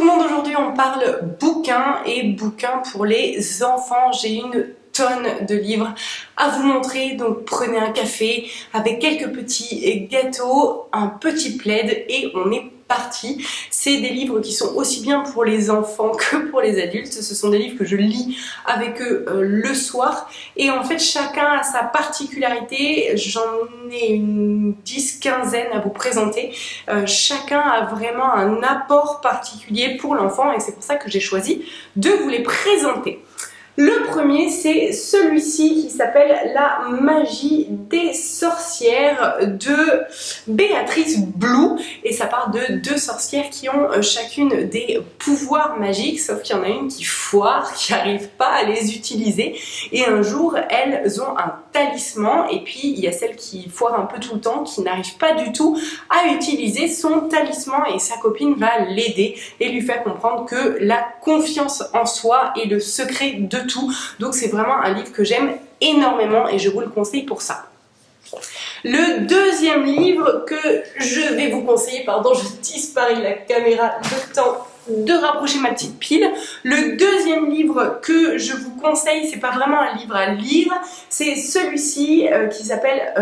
tout le monde, aujourd'hui on parle bouquins et bouquins pour les enfants. J'ai une tonne de livres à vous montrer, donc prenez un café avec quelques petits gâteaux, un petit plaid et on est parti. C'est des livres qui sont aussi bien pour les enfants que pour les adultes. Ce sont des livres que je lis avec eux le soir et en fait chacun a sa particularité. J'en ai une 10-15aine à vous présenter. Chacun a vraiment un apport particulier pour l'enfant et c'est pour ça que j'ai choisi de vous les présenter. Le premier, c'est celui-ci qui s'appelle La magie des sorcières de Béatrice Blue et ça parle de deux sorcières qui ont chacune des pouvoirs magiques, sauf qu'il y en a une qui foire, qui n'arrive pas à les utiliser et un jour elles ont un talisman et puis il y a celle qui foire un peu tout le temps, qui n'arrive pas du tout à utiliser son talisman et sa copine va l'aider et lui faire comprendre que la confiance en soi est le secret de tout. Donc c'est vraiment un livre que j'aime énormément et je vous le conseille pour ça. Le deuxième livre que je vais vous conseiller, pardon, je disparais de la caméra, le temps de rapprocher ma petite pile. Le deuxième livre que je vous conseille, c'est pas vraiment un livre à lire, c'est celui-ci qui s'appelle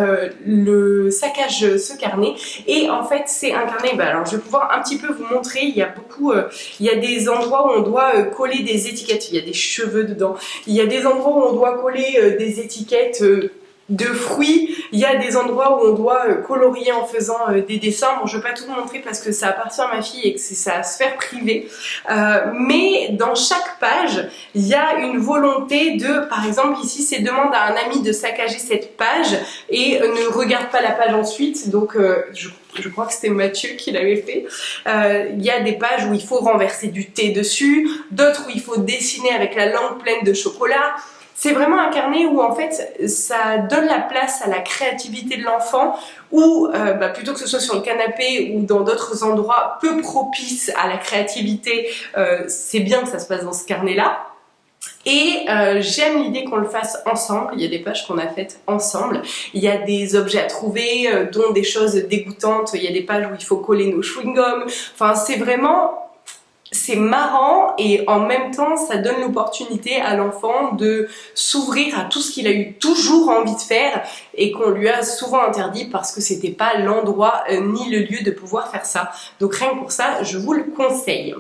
Le saccage ce carnet et en fait c'est un carnet, alors je vais pouvoir un petit peu vous montrer, il y a beaucoup, il y a des endroits où on doit coller des étiquettes, il y a des cheveux dedans, il y a des endroits où on doit coller des étiquettes de fruits, il y a des endroits où on doit colorier en faisant des dessins. Bon, je ne vais pas tout vous montrer parce que ça appartient à ma fille et que c'est sa sphère privée. Mais dans chaque page, il y a une volonté de, par exemple ici, c'est demande à un ami de saccager cette page et ne regarde pas la page ensuite. Donc, je crois que c'était Mathieu qui l'avait fait. Il y a des pages où il faut renverser du thé dessus, d'autres où il faut dessiner avec la langue pleine de chocolat. C'est vraiment un carnet où en fait ça donne la place à la créativité de l'enfant ou plutôt que ce soit sur le canapé ou dans d'autres endroits peu propices à la créativité, c'est bien que ça se passe dans ce carnet-là. Et j'aime l'idée qu'on le fasse ensemble, il y a des pages qu'on a faites ensemble, il y a des objets à trouver, dont des choses dégoûtantes, il y a des pages où il faut coller nos chewing-gums, enfin c'est marrant et en même temps ça donne l'opportunité à l'enfant de s'ouvrir à tout ce qu'il a eu toujours envie de faire et qu'on lui a souvent interdit parce que c'était pas l'endroit ni le lieu de pouvoir faire ça. Donc rien que pour ça, je vous le conseille.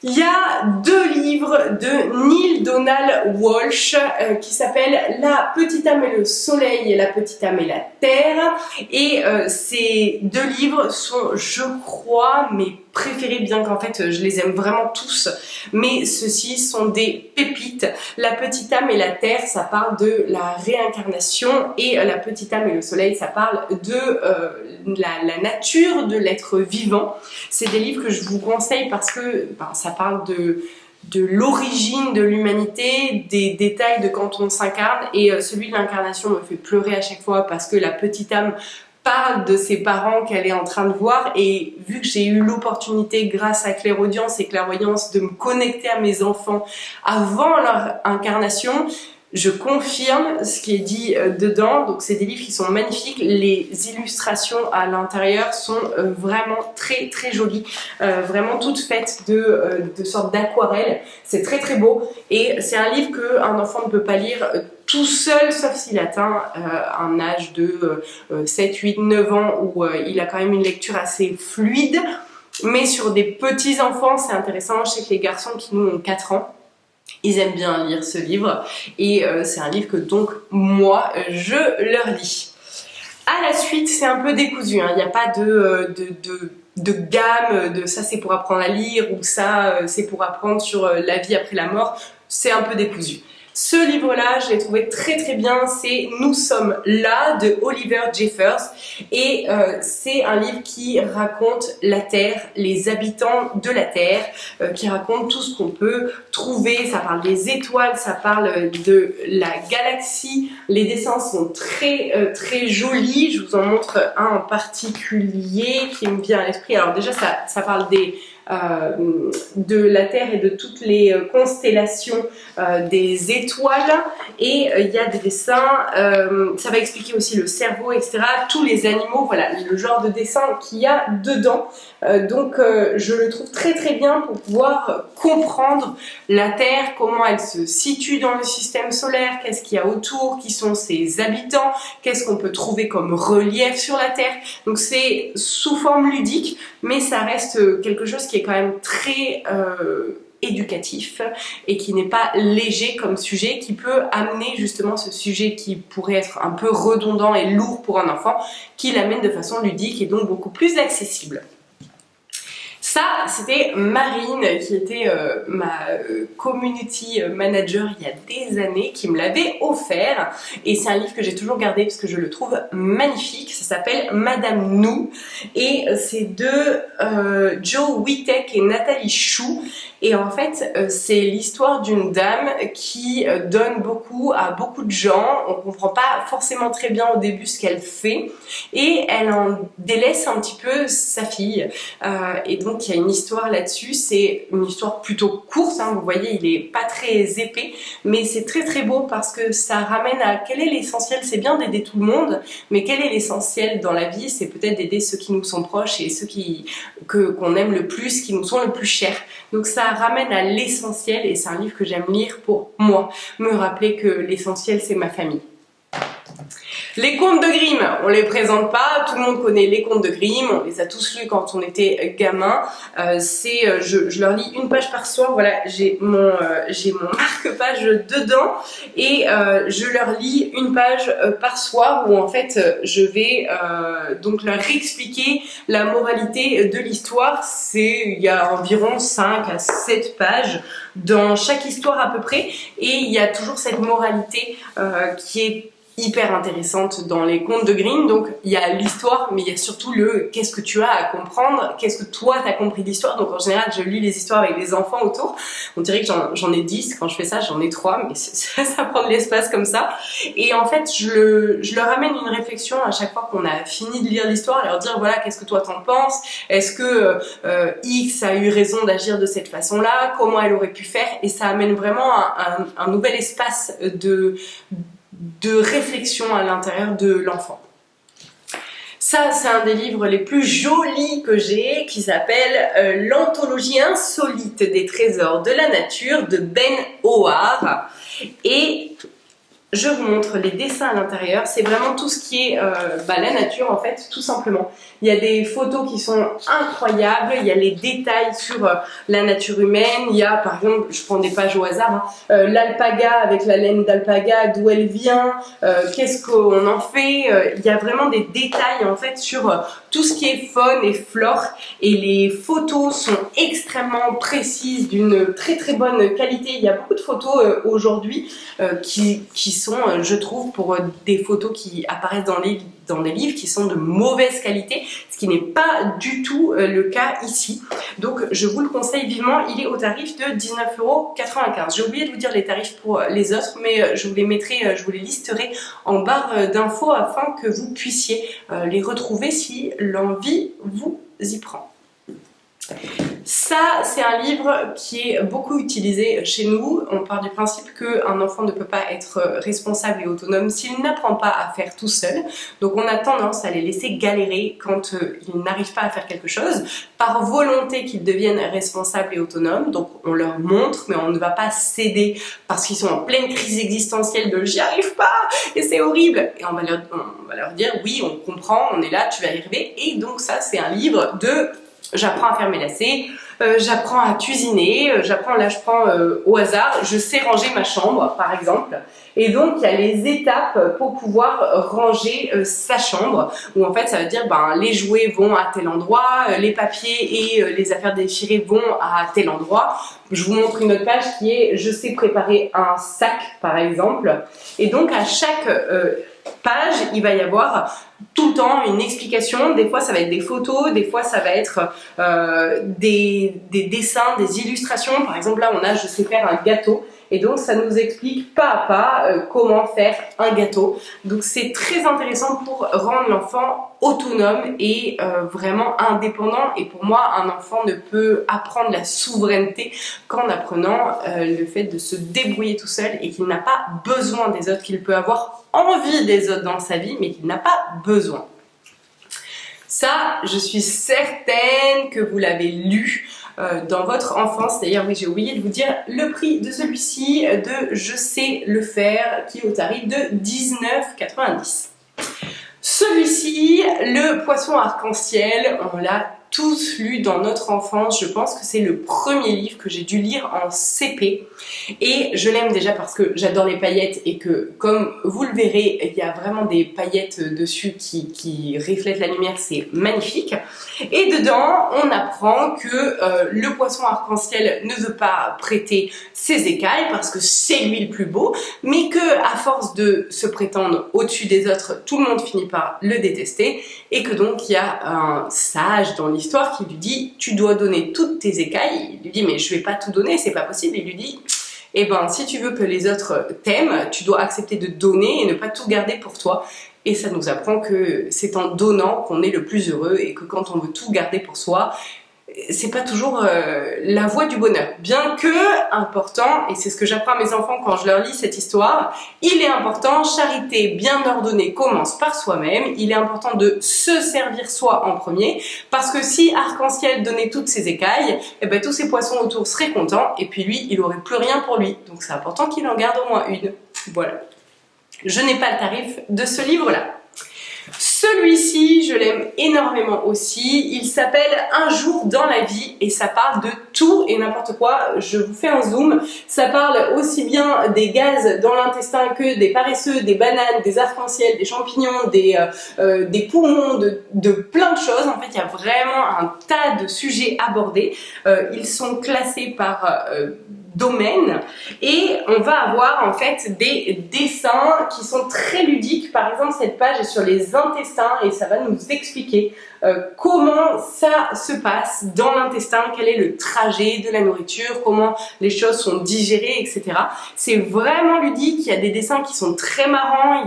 Il y a deux livres de Neale Donald Walsch qui s'appellent La petite âme et le soleil et La petite âme et la terre et ces deux livres sont, je crois, mes préférés, bien qu'en fait je les aime vraiment tous, mais ceux-ci sont des pépites. La petite âme et la terre, ça parle de la réincarnation et La petite âme et le soleil, ça parle de la nature de l'être vivant. C'est des livres que je vous conseille parce que ça parle de l'origine de l'humanité, des détails de quand on s'incarne et celui de l'incarnation me fait pleurer à chaque fois parce que la petite âme parle de ses parents qu'elle est en train de voir et vu que j'ai eu l'opportunité grâce à Clairaudience et Clairvoyance de me connecter à mes enfants avant leur incarnation, je confirme ce qui est dit dedans. Donc c'est des livres qui sont magnifiques, les illustrations à l'intérieur sont vraiment très très jolies, vraiment toutes faites de sortes d'aquarelles, c'est très très beau et c'est un livre qu'un enfant ne peut pas lire tout seul, sauf s'il atteint un âge de 7, 8, 9 ans où il a quand même une lecture assez fluide, mais sur des petits enfants c'est intéressant. Je sais que les garçons qui nous ont 4 ans, ils aiment bien lire ce livre et c'est un livre que donc moi je leur lis. À la suite c'est un peu décousu, hein. Il n'y a pas de gamme de ça c'est pour apprendre à lire ou ça c'est pour apprendre sur la vie après la mort, c'est un peu décousu. Ce livre-là, je l'ai trouvé très très bien, c'est Nous sommes là de Oliver Jeffers et c'est un livre qui raconte la Terre, les habitants de la Terre, qui raconte tout ce qu'on peut trouver, ça parle des étoiles, ça parle de la galaxie, les dessins sont très très jolis, je vous en montre un en particulier qui me vient à l'esprit. Alors déjà ça parle de la Terre et de toutes les constellations des étoiles étoiles et il y a des dessins, ça va expliquer aussi le cerveau, etc. Tous les animaux, voilà le genre de dessin qu'il y a dedans. Donc je le trouve très très bien pour pouvoir comprendre la Terre, comment elle se situe dans le système solaire, qu'est-ce qu'il y a autour, qui sont ses habitants, qu'est-ce qu'on peut trouver comme relief sur la Terre. Donc c'est sous forme ludique, mais ça reste quelque chose qui est quand même très éducatif et qui n'est pas léger comme sujet, qui peut amener justement ce sujet qui pourrait être un peu redondant et lourd pour un enfant, qui l'amène de façon ludique et donc beaucoup plus accessible. Ça, c'était Marine qui était ma community manager il y a des années, qui me l'avait offert, et c'est un livre que j'ai toujours gardé parce que je le trouve magnifique. Ça s'appelle Madame Nou et c'est de Joe Witek et Nathalie Chou. Et en fait, c'est l'histoire d'une dame qui donne beaucoup à beaucoup de gens. On comprend pas forcément très bien au début ce qu'elle fait et elle en délaisse un petit peu sa fille. Et donc il y a une histoire là-dessus. C'est une histoire plutôt courte, hein. Vous voyez, il est pas très épais, mais c'est très très beau parce que ça ramène à quel est l'essentiel. C'est bien d'aider tout le monde, mais quel est l'essentiel dans la vie? C'est peut-être d'aider ceux qui nous sont proches et ceux qu'on aime le plus, qui nous sont le plus chers. Donc ça ramène à l'essentiel et c'est un livre que j'aime lire pour moi, me rappeler que l'essentiel c'est ma famille. Les contes de Grimm, on les présente pas, tout le monde connaît les contes de Grimm, on les a tous lus quand on était gamin. Je leur lis une page par soir, voilà, j'ai mon marque-page dedans et je leur lis une page par soir où en fait je vais donc leur expliquer la moralité de l'histoire. Il y a environ 5 à 7 pages dans chaque histoire à peu près et il y a toujours cette moralité qui est hyper intéressante dans les contes de Grimm. Donc il y a l'histoire, mais il y a surtout le qu'est-ce que tu as à comprendre, qu'est-ce que toi t'as compris de l'histoire. Donc en général je lis les histoires avec des enfants autour. On dirait que j'en ai 10, quand je fais ça j'en ai 3, mais ça prend de l'espace comme ça. Et en fait je leur amène une réflexion à chaque fois qu'on a fini de lire l'histoire, leur dire voilà, qu'est-ce que toi t'en penses, est-ce que X a eu raison d'agir de cette façon là, comment elle aurait pu faire, et ça amène vraiment un nouvel espace de réflexion à l'intérieur de l'enfant. Ça, c'est un des livres les plus jolis que j'ai, qui s'appelle L'anthologie insolite des trésors de la nature de Ben Howard. Et je vous montre les dessins à l'intérieur. C'est vraiment tout ce qui est la nature en fait, tout simplement. Il y a des photos qui sont incroyables, il y a les détails sur la nature humaine. Il y a par exemple, je prends des pages au hasard, hein, l'alpaga avec la laine d'alpaga, d'où elle vient, qu'est-ce qu'on en fait. Il y a vraiment des détails en fait sur tout ce qui est faune et flore. Et les photos sont extrêmement précises, d'une très très bonne qualité. Il y a beaucoup de photos aujourd'hui qui sont, je trouve, pour des photos qui apparaissent dans des livres qui sont de mauvaise qualité, ce qui n'est pas du tout le cas ici. Donc je vous le conseille vivement, il est au tarif de 19,95 €. J'ai oublié de vous dire les tarifs pour les autres, mais je vous les mettrai, je vous les listerai en barre d'infos afin que vous puissiez les retrouver si l'envie vous y prend. Ça, c'est un livre qui est beaucoup utilisé chez nous. On part du principe qu'un enfant ne peut pas être responsable et autonome s'il n'apprend pas à faire tout seul. Donc on a tendance à les laisser galérer quand ils n'arrivent pas à faire quelque chose, par volonté qu'ils deviennent responsables et autonomes. Donc on leur montre, mais on ne va pas céder parce qu'ils sont en pleine crise existentielle de « j'y arrive pas et c'est horrible ». Et on va leur dire « oui, on comprend, on est là, tu vas y arriver ». Et donc ça, c'est un livre de... J'apprends à faire mes lacets, j'apprends à cuisiner, je prends au hasard, je sais ranger ma chambre par exemple. Et donc il y a les étapes pour pouvoir ranger sa chambre, où en fait ça veut dire les jouets vont à tel endroit, les papiers et les affaires déchirées vont à tel endroit. Je vous montre une autre page qui est je sais préparer un sac par exemple. Et donc à chaque page, il va y avoir tout le temps une explication. Des fois ça va être des photos, des fois ça va être des dessins, des illustrations. Par exemple là on a je sais faire un gâteau et donc ça nous explique pas à pas comment faire un gâteau. Donc c'est très intéressant pour rendre l'enfant autonome et vraiment indépendant, et pour moi un enfant ne peut apprendre la souveraineté qu'en apprenant le fait de se débrouiller tout seul et qu'il n'a pas besoin des autres, qu'il peut avoir envie des autres dans sa vie mais qu'il n'a pas besoin. Ça, je suis certaine que vous l'avez lu dans votre enfance. D'ailleurs, oui, j'ai oublié de vous dire le prix de celui-ci de Je sais le faire, qui est au tarif de 19,90. Celui-ci, le poisson arc-en-ciel, on l'a tous lu dans notre enfance. Je pense que c'est le premier livre que j'ai dû lire en CP, et je l'aime déjà parce que j'adore les paillettes et que, comme vous le verrez, il y a vraiment des paillettes dessus qui reflètent la lumière, c'est magnifique. Et dedans, on apprend que le poisson arc-en-ciel ne veut pas prêter ses écailles parce que c'est lui le plus beau, mais que à force de se prétendre au-dessus des autres, tout le monde finit par le détester, et que donc il y a un sage dans l'histoire qui lui dit tu dois donner toutes tes écailles. Il lui dit mais je vais pas tout donner, c'est pas possible. Il lui dit eh ben si tu veux que les autres t'aiment, tu dois accepter de donner et ne pas tout garder pour toi. Et ça nous apprend que c'est en donnant qu'on est le plus heureux, et que quand on veut tout garder pour soi, c'est pas toujours la voie du bonheur. Bien que important, et c'est ce que j'apprends à mes enfants quand je leur lis cette histoire, il est important, charité bien ordonnée commence par soi-même, il est important de se servir soi en premier, parce que si Arc-en-Ciel donnait toutes ses écailles, eh ben tous ces poissons autour seraient contents, et puis lui, il aurait plus rien pour lui. Donc c'est important qu'il en garde au moins une. Voilà. Je n'ai pas le tarif de ce livre-là. Celui-ci, je l'aime énormément aussi. Il s'appelle Un jour dans la vie, et ça parle de tout et n'importe quoi. Je vous fais un zoom. Ça parle aussi bien des gaz dans l'intestin que des paresseux, des bananes, des arcs-en-ciel, des champignons, des poumons, de plein de choses. En fait, il y a vraiment un tas de sujets abordés. Ils sont classés par domaine, et on va avoir en fait des dessins qui sont très ludiques. Par exemple, cette page est sur les intestins et ça va nous expliquer comment ça se passe dans l'intestin, quel est le trajet de la nourriture, comment les choses sont digérées, etc. C'est vraiment ludique, il y a des dessins qui sont très marrants,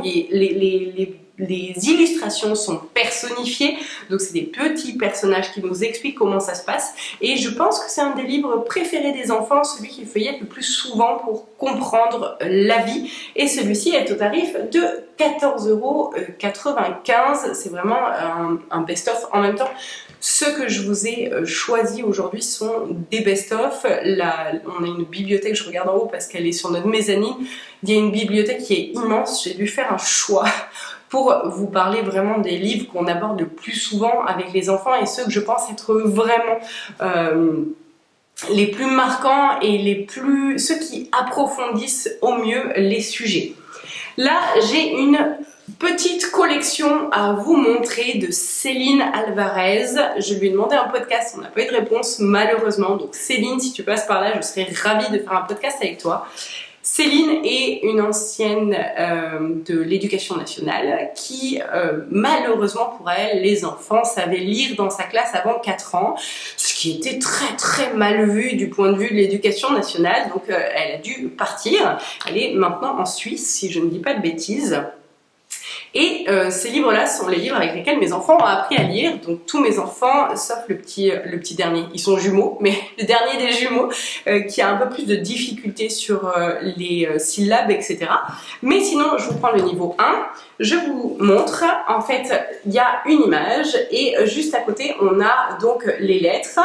les illustrations sont personnifiées, donc c'est des petits personnages qui nous expliquent comment ça se passe, et je pense que c'est un des livres préférés des enfants, celui qu'ils feuillettent le plus souvent pour comprendre la vie, et celui-ci est au tarif de 14,95 €. C'est vraiment un best-of. En même temps, ceux que je vous ai choisis aujourd'hui sont des best-of. On a une bibliothèque, je regarde en haut parce qu'elle est sur notre mezzanine, il y a une bibliothèque qui est immense. J'ai dû faire un choix pour vous parler vraiment des livres qu'on aborde le plus souvent avec les enfants, et ceux que je pense être vraiment les plus marquants et ceux qui approfondissent au mieux les sujets. Là, j'ai une petite collection à vous montrer de Céline Alvarez. Je lui ai demandé un podcast, on n'a pas eu de réponse malheureusement. Donc Céline, si tu passes par là, je serais ravie de faire un podcast avec toi. Céline est une ancienne de l'éducation nationale qui, malheureusement pour elle, les enfants savaient lire dans sa classe avant 4 ans, ce qui était très très mal vu du point de vue de l'éducation nationale. Donc elle a dû partir. Elle est maintenant en Suisse, si je ne dis pas de bêtises. Et ces livres-là sont les livres avec lesquels mes enfants ont appris à lire. Donc tous mes enfants, sauf le petit dernier, ils sont jumeaux, mais le dernier des jumeaux qui a un peu plus de difficultés sur les syllabes, etc. Mais sinon, je vous prends le niveau 1. Je vous montre, en fait, il y a une image et juste à côté, on a donc les lettres.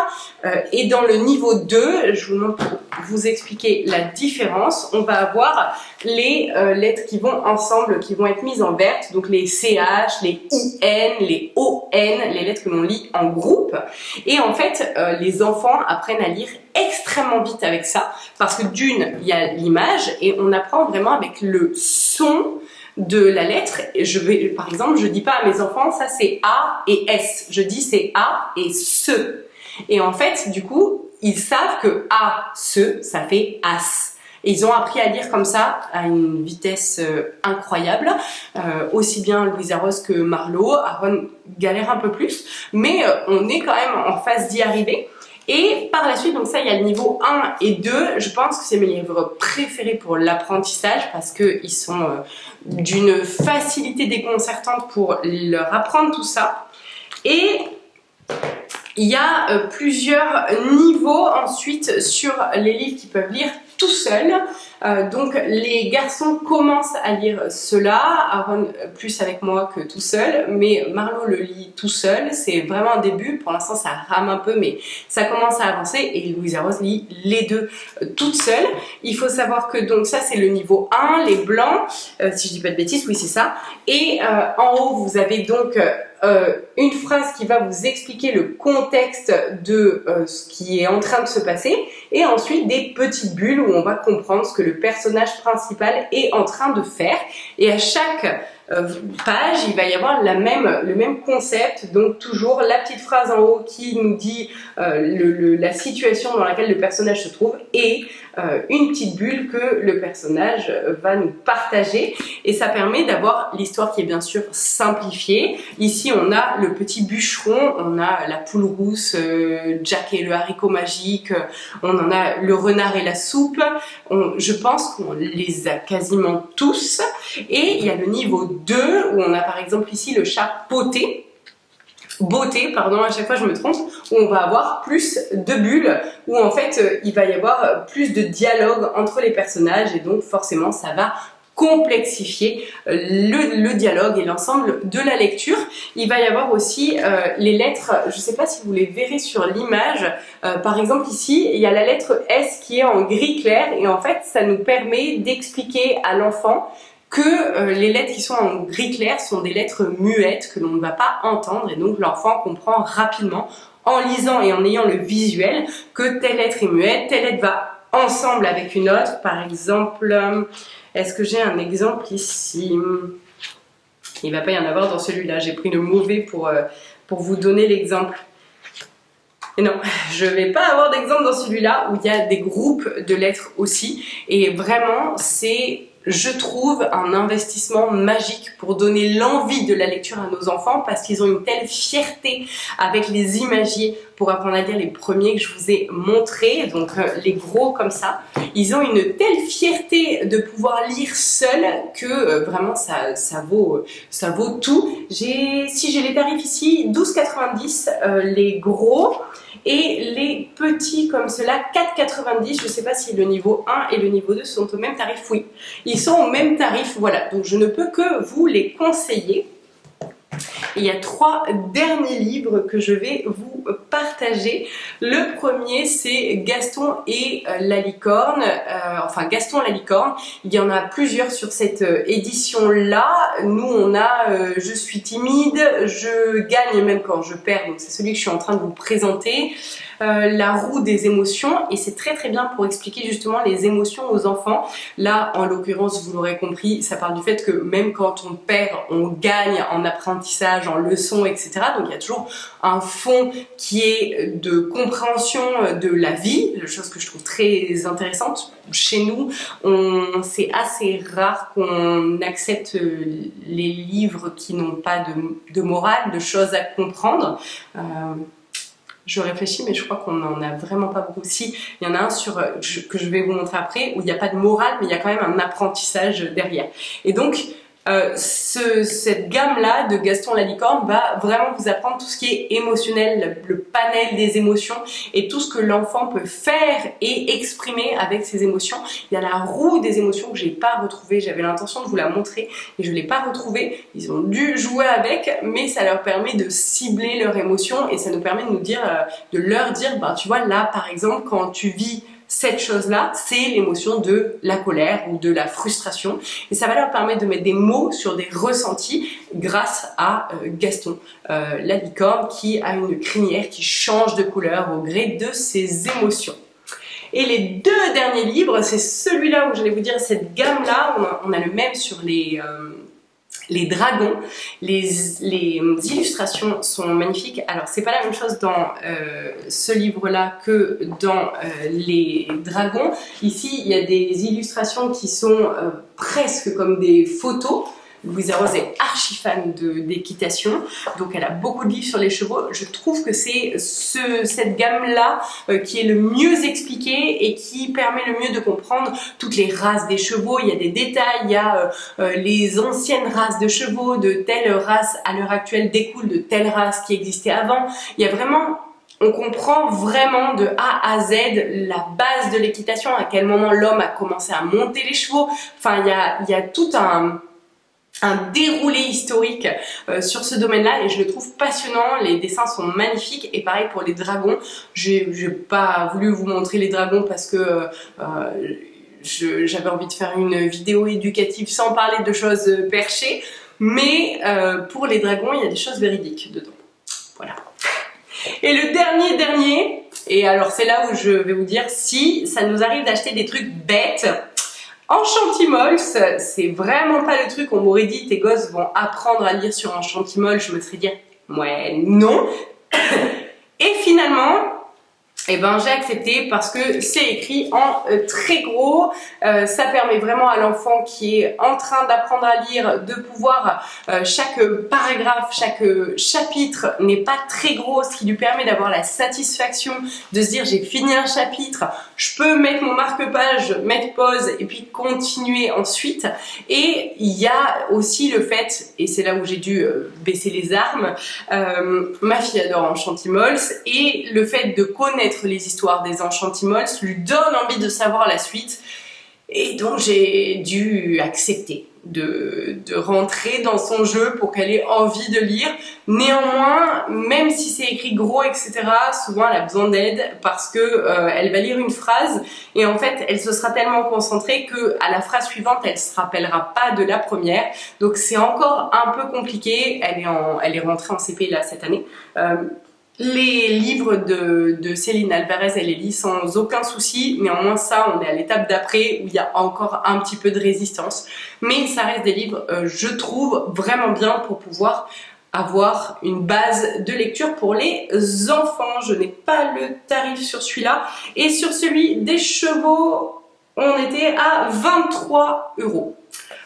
Et dans le niveau 2, je vous montre pour vous expliquer la différence. On va avoir les lettres qui vont ensemble, qui vont être mises en verte. Donc les CH, les IN, les ON, les lettres que l'on lit en groupe. Et en fait, les enfants apprennent à lire extrêmement vite avec ça. Parce que d'une, il y a l'image et on apprend vraiment avec le son de la lettre. Par exemple, je dis pas à mes enfants, ça c'est A et S. Je dis c'est A et SE. Et en fait, du coup, ils savent que A, SE, ça fait AS. Et ils ont appris à lire comme ça, à une vitesse incroyable. Aussi bien Louisa Rose que Marlo. Aaron galère un peu plus, mais on est quand même en phase d'y arriver. Et par la suite, donc ça, il y a le niveau 1 et 2. Je pense que c'est mes livres préférés pour l'apprentissage parce qu'ils sont d'une facilité déconcertante pour leur apprendre tout ça. Et il y a plusieurs niveaux ensuite sur les livres qu'ils peuvent lire tout seuls. Donc les garçons commencent à lire cela, Aaron plus avec moi que tout seul, mais Marlo le lit tout seul, c'est vraiment un début, pour l'instant ça rame un peu mais ça commence à avancer et Louisa Rose lit les deux toute seule. Il faut savoir que donc ça c'est le niveau 1, les blancs, si je dis pas de bêtises, oui c'est ça, et en haut vous avez donc une phrase qui va vous expliquer le contexte de ce qui est en train de se passer et ensuite des petites bulles où on va comprendre ce que le personnage principal est en train de faire et à chaque page il va y avoir le même concept, donc toujours la petite phrase en haut qui nous dit la situation dans laquelle le personnage se trouve et une petite bulle que le personnage va nous partager et ça permet d'avoir l'histoire qui est bien sûr simplifiée. Ici on a le petit bûcheron, on a la poule rousse, Jack et le haricot magique, on en a le renard et la soupe, je pense qu'on les a quasiment tous et il y a le niveau 2 où on a par exemple ici le chat beauté, pardon, à chaque fois je me trompe, où on va avoir plus de bulles, où en fait il va y avoir plus de dialogue entre les personnages et donc forcément ça va complexifier le dialogue et l'ensemble de la lecture. Il va y avoir aussi les lettres, je ne sais pas si vous les verrez sur l'image, par exemple ici il y a la lettre S qui est en gris clair et en fait ça nous permet d'expliquer à l'enfant que les lettres qui sont en gris clair sont des lettres muettes que l'on ne va pas entendre et donc l'enfant comprend rapidement en lisant et en ayant le visuel que telle lettre est muette, telle lettre va ensemble avec une autre. Par exemple, est-ce que j'ai un exemple ici? Il ne va pas y en avoir dans celui-là, j'ai pris le mauvais pour vous donner l'exemple. Et non, je vais pas avoir d'exemple dans celui-là où il y a des groupes de lettres aussi et vraiment c'est, je trouve, un investissement magique pour donner l'envie de la lecture à nos enfants parce qu'ils ont une telle fierté avec les imagiers pour apprendre à lire les premiers que je vous ai montrés, donc les gros comme ça. Ils ont une telle fierté de pouvoir lire seuls que vraiment ça vaut tout. Si j'ai les tarifs ici, 12,90 les gros. Et les petits comme cela, 4,90. Je ne sais pas si le niveau 1 et le niveau 2 sont au même tarif. Oui, ils sont au même tarif. Voilà, donc je ne peux que vous les conseiller. Et il y a 3 derniers livres que je vais vous partager. Le premier, c'est Gaston et la licorne. Enfin, Gaston la licorne. Il y en a plusieurs sur cette édition-là. Nous, on a Je suis timide, je gagne même quand je perds. Donc, c'est celui que je suis en train de vous présenter. La roue des émotions et c'est très très bien pour expliquer justement les émotions aux enfants. Là en l'occurrence vous l'aurez compris, ça parle du fait que même quand on perd on gagne en apprentissage, en leçons, etc. Donc il y a toujours un fond qui est de compréhension de la vie, chose que je trouve très intéressante. Chez nous c'est assez rare qu'on accepte les livres qui n'ont pas de morale, de choses à comprendre. Je réfléchis, mais je crois qu'on n'en a vraiment pas beaucoup. Si, il y en a un que je vais vous montrer après, où il n'y a pas de morale, mais il y a quand même un apprentissage derrière. Et donc, cette gamme-là de Gaston la licorne va vraiment vous apprendre tout ce qui est émotionnel, le panel des émotions et tout ce que l'enfant peut faire et exprimer avec ses émotions. Il y a la roue des émotions que j'ai pas retrouvée, j'avais l'intention de vous la montrer et je l'ai pas retrouvée. Ils ont dû jouer avec, mais ça leur permet de cibler leurs émotions et ça nous permet de leur dire, bah, tu vois là par exemple quand tu vis cette chose-là, c'est l'émotion de la colère ou de la frustration. Et ça va leur permettre de mettre des mots sur des ressentis grâce à Gaston, la licorne, qui a une crinière qui change de couleur au gré de ses émotions. Et les 2 derniers livres, c'est celui-là où j'allais vous dire cette gamme-là, on a le même sur les dragons, les illustrations sont magnifiques. Alors c'est pas la même chose dans ce livre-là que dans les dragons. Ici il y a des illustrations qui sont presque comme des photos. Louisa Rose est archi fan d'équitation, donc elle a beaucoup de livres sur les chevaux. Je trouve que c'est cette gamme-là qui est le mieux expliquée et qui permet le mieux de comprendre toutes les races des chevaux. Il y a des détails, il y a les anciennes races de chevaux, de telle race à l'heure actuelle découle de telle race qui existait avant. Il y a vraiment... On comprend vraiment de A à Z la base de l'équitation, à quel moment l'homme a commencé à monter les chevaux. Enfin, il y a tout un déroulé historique sur ce domaine-là et je le trouve passionnant. Les dessins sont magnifiques et pareil pour les dragons. J'ai pas voulu vous montrer les dragons parce que j'avais envie de faire une vidéo éducative sans parler de choses perchées, mais pour les dragons, il y a des choses véridiques dedans. Voilà. Et le dernier, et alors c'est là où je vais vous dire, si ça nous arrive d'acheter des trucs bêtes, Enchantimals, c'est vraiment pas le truc, on m'aurait dit tes gosses vont apprendre à lire sur Enchantimals, je me serais dit, ouais, non. Et finalement, eh ben, j'ai accepté parce que c'est écrit en très gros. Ça permet vraiment à l'enfant qui est en train d'apprendre à lire de pouvoir, chaque paragraphe, chaque chapitre n'est pas très gros, ce qui lui permet d'avoir la satisfaction de se dire j'ai fini un chapitre, je peux mettre mon marque-page, mettre pause et puis continuer ensuite. Et il y a aussi le fait, et c'est là où j'ai dû baisser les armes, ma fille adore Enchantimals et le fait de connaître les histoires des Enchantimals lui donne envie de savoir la suite et donc j'ai dû accepter de rentrer dans son jeu pour qu'elle ait envie de lire. Néanmoins, même si c'est écrit gros etc, souvent elle a besoin d'aide parce que elle va lire une phrase et en fait elle se sera tellement concentrée que à la phrase suivante elle se rappellera pas de la première, donc c'est encore un peu compliqué. Elle est rentrée en CP là cette année. Les livres de Céline Alvarez, elle les lit sans aucun souci. Néanmoins, ça, on est à l'étape d'après où il y a encore un petit peu de résistance. Mais ça reste des livres, je trouve, vraiment bien pour pouvoir avoir une base de lecture pour les enfants. Je n'ai pas le tarif sur celui-là. Et sur celui des chevaux, on était à 23 €.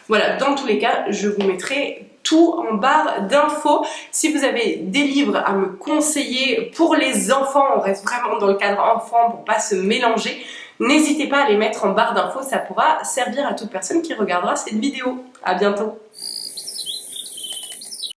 Voilà, dans tous les cas, je vous mettrai tout en barre d'infos. Si vous avez des livres à me conseiller pour les enfants, on reste vraiment dans le cadre enfant pour pas se mélanger, n'hésitez pas à les mettre en barre d'infos, ça pourra servir à toute personne qui regardera cette vidéo. À bientôt.